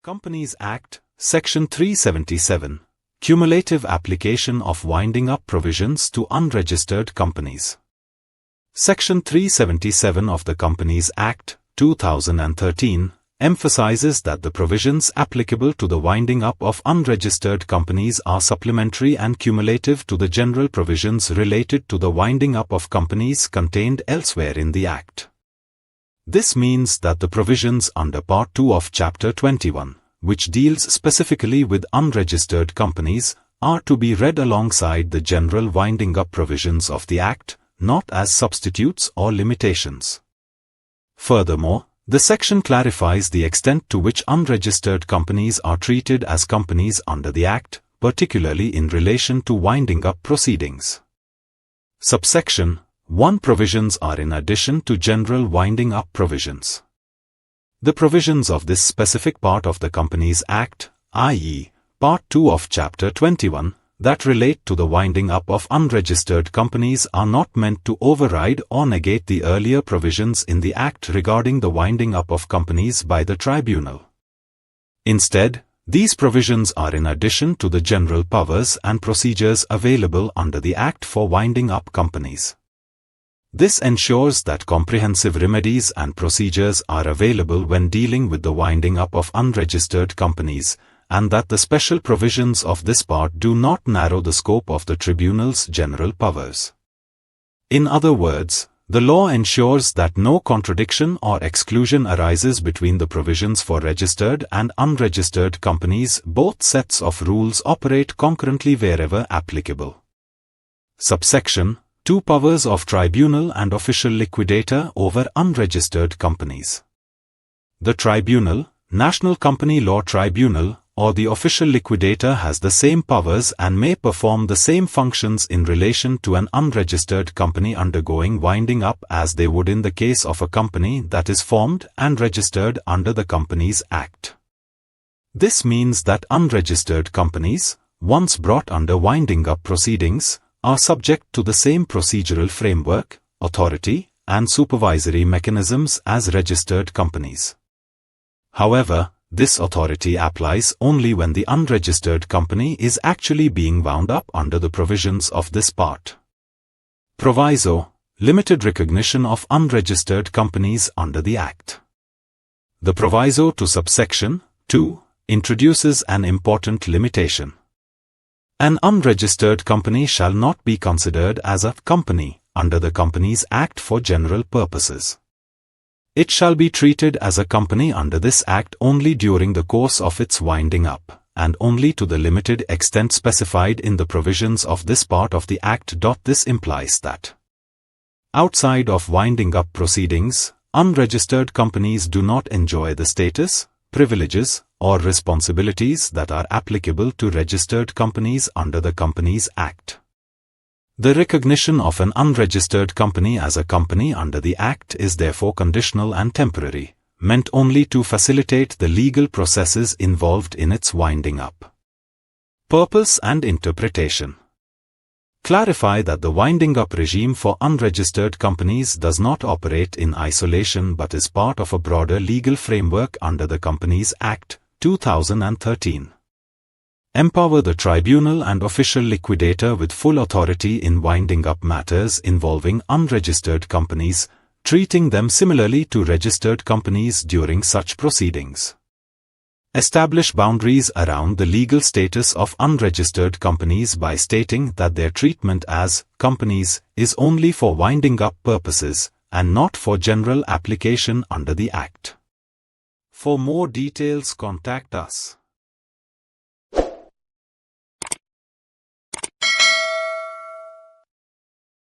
Companies Act, Section 377, Cumulative Application of Winding Up Provisions to Unregistered Companies. Section 377 of the Companies Act, 2013, emphasizes that the provisions applicable to the winding up of unregistered companies are supplementary and cumulative to the general provisions related to the winding up of companies contained elsewhere in the Act. This means that the provisions under Part 2 of Chapter 21, which deals specifically with unregistered companies, are to be read alongside the general winding up provisions of the Act, not as substitutes or limitations. Furthermore, the section clarifies the extent to which unregistered companies are treated as companies under the Act, particularly in relation to winding up proceedings. Subsection 1 provisions are in addition to general winding up provisions. The provisions of this specific part of the Companies Act, i.e., Part 2 of Chapter 21, that relate to the winding up of unregistered companies are not meant to override or negate the earlier provisions in the Act regarding the winding up of companies by the tribunal. Instead, these provisions are in addition to the general powers and procedures available under the Act for winding up companies. This ensures that comprehensive remedies and procedures are available when dealing with the winding up of unregistered companies, and that the special provisions of this part do not narrow the scope of the tribunal's general powers. In other words, the law ensures that no contradiction or exclusion arises between the provisions for registered and unregistered companies. Both sets of rules operate concurrently wherever applicable. Subsection 2 powers of tribunal and official liquidator over unregistered companies. The tribunal, National Company Law Tribunal, or the official liquidator has the same powers and may perform the same functions in relation to an unregistered company undergoing winding up as they would in the case of a company that is formed and registered under the Companies Act. This means that unregistered companies, once brought under winding up proceedings, are subject to the same procedural framework, authority, and supervisory mechanisms as registered companies. However, this authority applies only when the unregistered company is actually being wound up under the provisions of this part. Proviso: limited recognition of unregistered companies under the Act. The proviso to subsection 2 introduces an important limitation. An unregistered company shall not be considered as a company under the Companies Act for general purposes. It shall be treated as a company under this Act only during the course of its winding up, and only to the limited extent specified in the provisions of this part of the Act. This implies that outside of winding up proceedings, unregistered companies do not enjoy the status, privileges, or responsibilities that are applicable to registered companies under the Companies Act. The recognition of an unregistered company as a company under the Act is therefore conditional and temporary, meant only to facilitate the legal processes involved in its winding up. Purpose and interpretation. Clarify that the winding up regime for unregistered companies does not operate in isolation but is part of a broader legal framework under the Companies Act, 2013. Empower the tribunal and official liquidator with full authority in winding up matters involving unregistered companies, treating them similarly to registered companies during such proceedings. Establish boundaries around the legal status of unregistered companies by stating that their treatment as companies is only for winding up purposes and not for general application under the Act. For more details, contact us.